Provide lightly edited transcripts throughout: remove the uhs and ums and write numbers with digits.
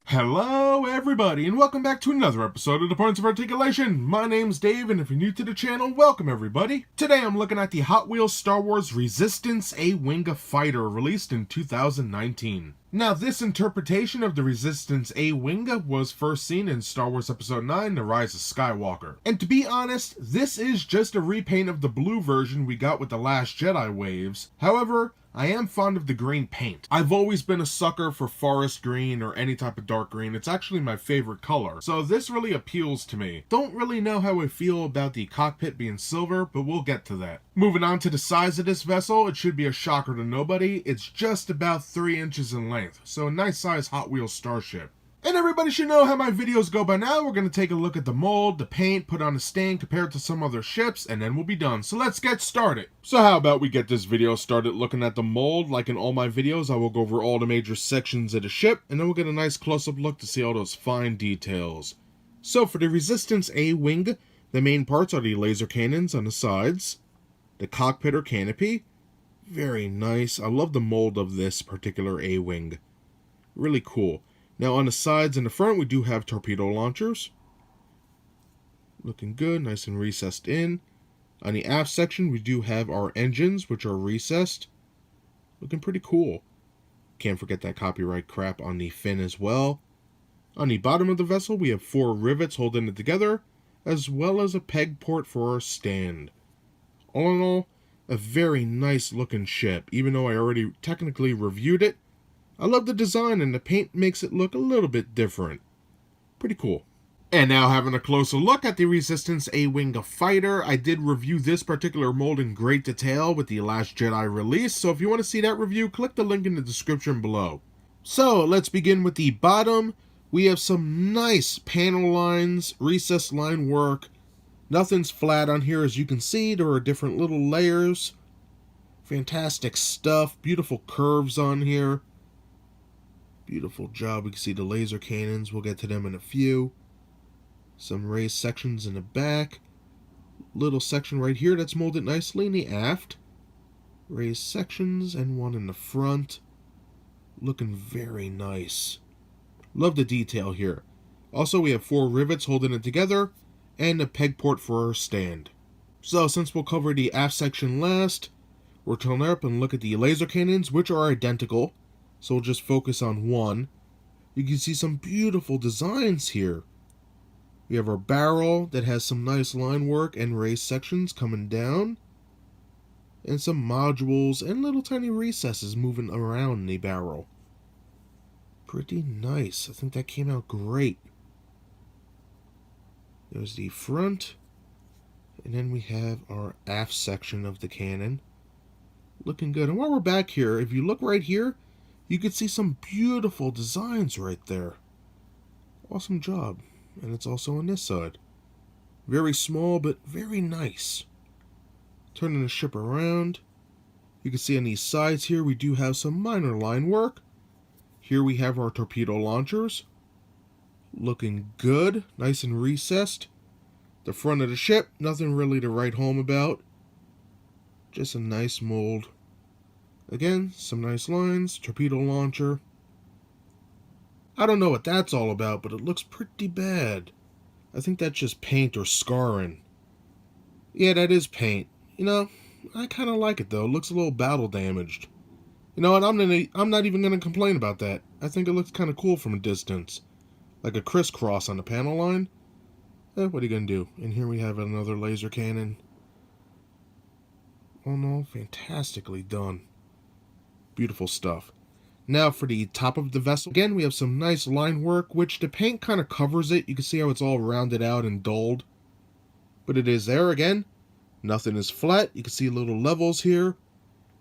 Hello everybody, and welcome back to another episode of the Points of Articulation. My name's Dave, and if you're new to the channel, welcome everybody. Today I'm looking at the Hot Wheels Star Wars Resistance A-Wing Fighter, released in 2019. Now, this interpretation of the Resistance A-Wing was first seen in Star Wars Episode 9, The Rise of Skywalker. And to be honest, this is just a repaint of the blue version we got with The Last Jedi waves. However, I am fond of the green paint. I've always been a sucker for forest green or any type of dark green. It's actually my favorite color, so this really appeals to me. Don't really know how I feel about the cockpit being silver, but we'll get to that. Moving on to the size of this vessel, it should be a shocker to nobody. It's just about 3 inches in length, so a nice size Hot Wheels starship. And everybody should know how my videos go by now. We're going to take a look at the mold, the paint, put on a stand compared to some other ships, and then we'll be done. So let's get started. So how about we get this video started looking at the mold. Like in all my videos, I will go over all the major sections of the ship, and then we'll get a nice close-up look to see all those fine details. So for the Resistance A-Wing, the main parts are the laser cannons on the sides, the cockpit or canopy. Very nice. I love the mold of this particular A-Wing. Really cool. Now on the sides and the front, we do have torpedo launchers. Looking good, nice and recessed in. On the aft section, we do have our engines, which are recessed. Looking pretty cool. Can't forget that copyright crap on the fin as well. On the bottom of the vessel, we have 4 rivets holding it together, as well as a peg port for our stand. All in all, a very nice looking ship, even though I already technically reviewed it. I love the design, and the paint makes it look a little bit different. Pretty cool. And now having a closer look at the Resistance A-Wing Fighter, I did review this particular mold in great detail with the Last Jedi release, so if you want to see that review, click the link in the description below. So let's begin with the bottom. We have some nice panel lines, recessed line work. Nothing's flat on here, as you can see. There are different little layers. Fantastic stuff. Beautiful curves on here. Beautiful job. We can see the laser cannons. We'll get to them in a few. Some raised sections in the back. Little section right here that's molded nicely in the aft. Raised sections and one in the front. Looking very nice. Love the detail here. Also, we have 4 rivets holding it together and a peg port for our stand. So since we'll cover the aft section last, we'll turn up and look at the laser cannons, which are identical. So we'll just focus on one. You can see some beautiful designs here. We have our barrel that has some nice line work and raised sections coming down. And some modules and little tiny recesses moving around the barrel. Pretty nice. I think that came out great. There's the front. And then we have our aft section of the cannon. Looking good. And while we're back here, if you look right here, you can see some beautiful designs right there. Awesome job. And it's also on this side. Very small, but very nice. Turning the ship around. You can see on these sides here, we do have some minor line work. Here we have our torpedo launchers. Looking good. Nice and recessed. The front of the ship, nothing really to write home about. Just a nice mold. Again, some nice lines, torpedo launcher. I don't know what that's all about, but it looks pretty bad. I think that's just paint or scarring. Yeah, that is paint. You know, I kind of like it though. It looks a little battle damaged. You know what, I'm not even going to complain about that. I think it looks kind of cool from a distance. Like a crisscross on the panel line. What are you going to do? And here we have another laser cannon. Oh no, fantastically done. Beautiful stuff. Now for the top of the vessel. Again, we have some nice line work, which the paint kind of covers it. You can see how it's all rounded out and dulled. But it is there again. Nothing is flat. You can see little levels here.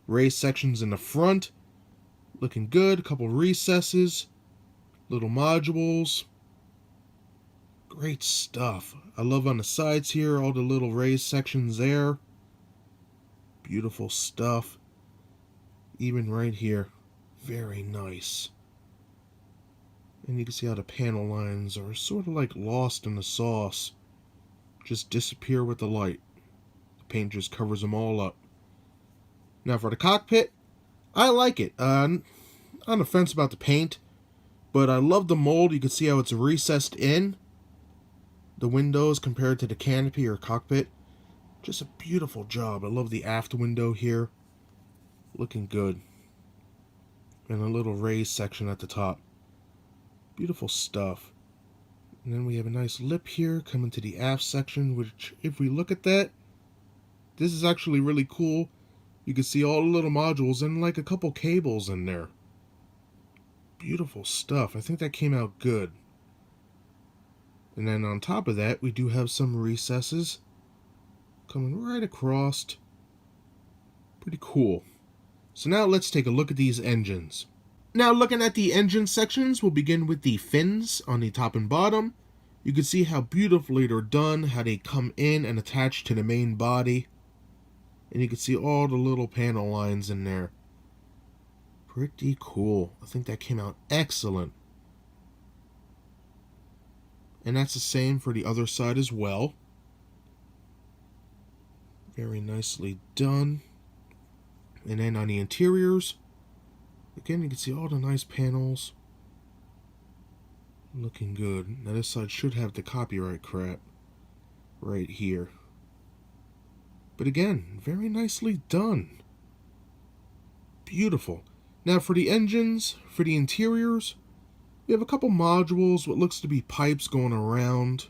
Raised sections in the front. Looking good. A couple recesses. Little modules. Great stuff. I love on the sides here, all the little raised sections there. Beautiful stuff. Even right here. Very nice. And you can see how the panel lines are sort of like lost in the sauce. just disappear with the light. The paint just covers them all up. Now for the cockpit, I like it. On the fence about the paint, but I love the mold. You can see how it's recessed in the windows compared to the canopy or cockpit. Just a beautiful job. I love the aft window here. Looking good. And a little raised section at the top. Beautiful stuff. And then we have a nice lip here coming to the aft section, which if we look at that, this is actually really cool. You can see all the little modules and like a couple cables in there. Beautiful stuff. I think that came out good. And then on top of that, we do have some recesses coming right across. Pretty cool. So now let's take a look at these engines. Now looking at the engine sections, we'll begin with the fins on the top and bottom. You can see how beautifully they're done, how they come in and attach to the main body. And you can see all the little panel lines in there. Pretty cool. I think that came out excellent. And that's the same for the other side as well. Very nicely done. And then on the interiors, again, you can see all the nice panels. Looking good. Now this side should have the copyright crap right here. But again, very nicely done. Beautiful. Now for the engines, for the interiors, we have a couple modules, what looks to be pipes going around.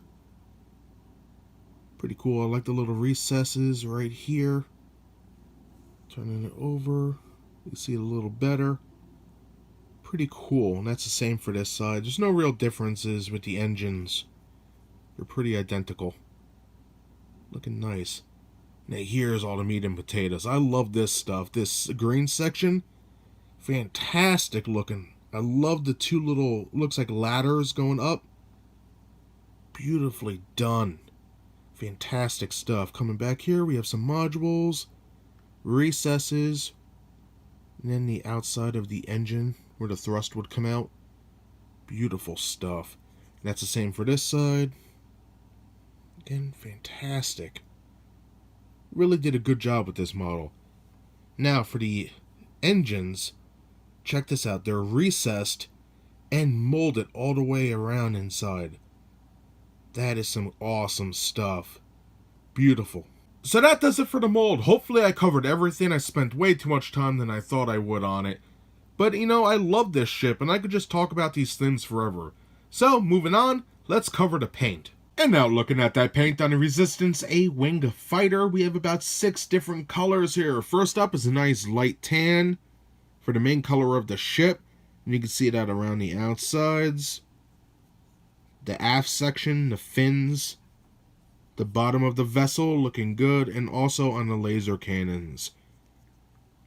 Pretty cool. I like the little recesses right here. Turning it over, you see it a little better. Pretty cool, and that's the same for this side. There's no real differences with the engines. They're pretty identical. Looking nice. Now here's all the meat and potatoes. I love this stuff. This green section, fantastic looking. I love the two little, looks like ladders going up. Beautifully done. Fantastic stuff. Coming back here, we have some modules, recesses, and then the outside of the engine where the thrust would come out. Beautiful stuff. And that's the same for this side. Again, fantastic. Really did a good job with this model. Now for the engines, check this out. They're recessed and molded all the way around inside. That is some awesome stuff. Beautiful. So that does it for the mold. Hopefully I covered everything. I spent way too much time than I thought I would on it. But you know, I love this ship and I could just talk about these things forever. So moving on, let's cover the paint. And now looking at that paint on the Resistance A-Wing Fighter, we have about 6 different colors here. First up is a nice light tan for the main color of the ship. And you can see that around the outsides. The aft section, the fins, the bottom of the vessel looking good, and also on the laser cannons.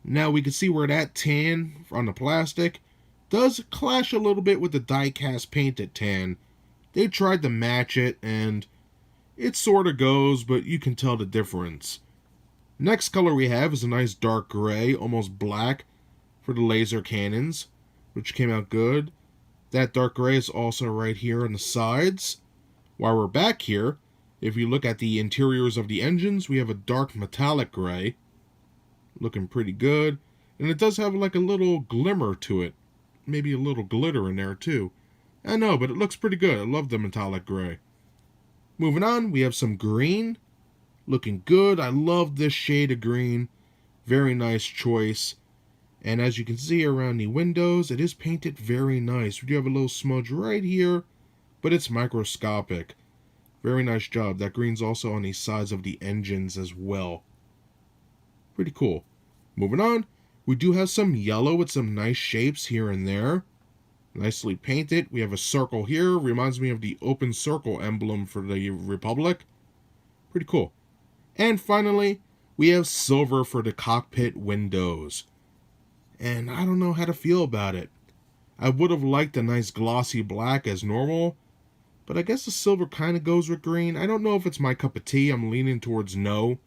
Now we can see where that tan on the plastic does clash a little bit with the die-cast painted tan. They tried to match it, and it sort of goes, but you can tell the difference. Next color we have is a nice dark gray, almost black, for the laser cannons, which came out good. That dark gray is also right here on the sides. While we're back here, if you look at the interiors of the engines, we have a dark metallic gray. Looking pretty good. And it does have like a little glimmer to it. Maybe a little glitter in there too. I know, but it looks pretty good. I love the metallic gray. Moving on, we have some green. Looking good. I love this shade of green. Very nice choice. And as you can see around the windows, it is painted very nice. We do have a little smudge right here, but it's microscopic. Very nice job. That green's also on the sides of the engines as well. Pretty cool. Moving on, we do have some yellow with some nice shapes here and there. Nicely painted. We have a circle here. Reminds me of the open circle emblem for the Republic. Pretty cool. And finally, we have silver for the cockpit windows. And I don't know how to feel about it. I would have liked a nice glossy black as normal, but I guess the silver kind of goes with green. I don't know if it's my cup of tea. I'm leaning towards no,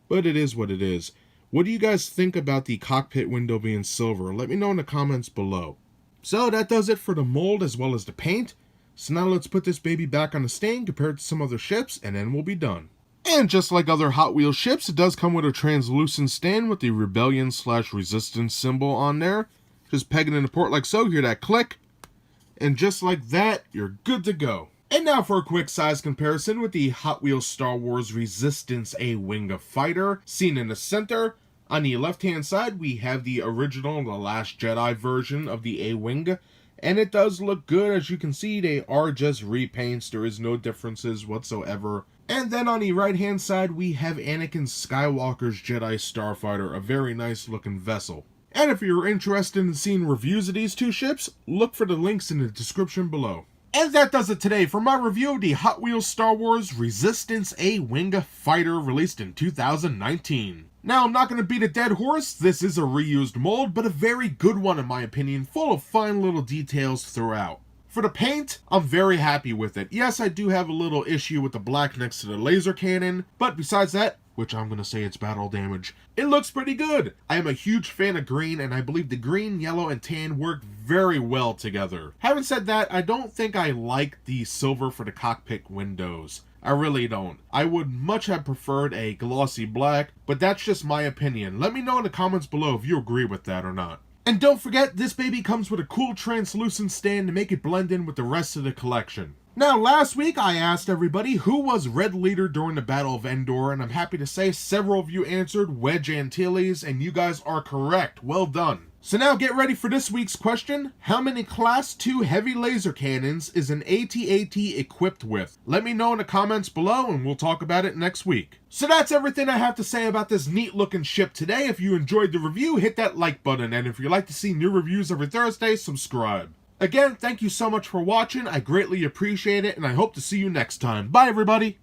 but it is what it is. What do you guys think about the cockpit window being silver? Let me know in the comments below. So that does it for the mold as well as the paint. So now let's put this baby back on the stand compared to some other ships, and then we'll be done. And just like other Hot Wheels ships, it does come with a translucent stand with the Rebellion/Resistance symbol on there. Just peg it into port like so, hear that click. And just like that, you're good to go. And now for a quick size comparison with the Hot Wheels Star Wars Resistance A-Wing fighter, seen in the center. On the left-hand side, we have the original The Last Jedi version of the A-Wing. And it does look good. As you can see, they are just repaints. There is no differences whatsoever. And then on the right-hand side, we have Anakin Skywalker's Jedi Starfighter, a very nice looking vessel. And if you're interested in seeing reviews of these two ships, look for the links in the description below. And that does it today for my review of the Hot Wheels Star Wars Resistance A-Wing fighter released in 2019. Now, I'm not going to beat a dead horse. This is a reused mold, but a very good one in my opinion, full of fine little details throughout. For the paint, I'm very happy with it. Yes, I do have a little issue with the black next to the laser cannon, but besides that, which I'm going to say it's battle damage, it looks pretty good. I am a huge fan of green, and I believe the green, yellow, and tan work very well together. Having said that, I don't think I like the silver for the cockpit windows. I really don't. I would much have preferred a glossy black, but that's just my opinion. Let me know in the comments below if you agree with that or not. And don't forget, this baby comes with a cool translucent stand to make it blend in with the rest of the collection. Now, last week I asked everybody who was Red Leader during the Battle of Endor, and I'm happy to say several of you answered Wedge Antilles, and you guys are correct. Well done. So now get ready for this week's question. How many Class 2 heavy laser cannons is an AT-AT equipped with? Let me know in the comments below and we'll talk about it next week. So that's everything I have to say about this neat looking ship today. If you enjoyed the review, hit that like button, and if you'd like to see new reviews every Thursday, subscribe. Again, thank you so much for watching. I greatly appreciate it, and I hope to see you next time. Bye, everybody!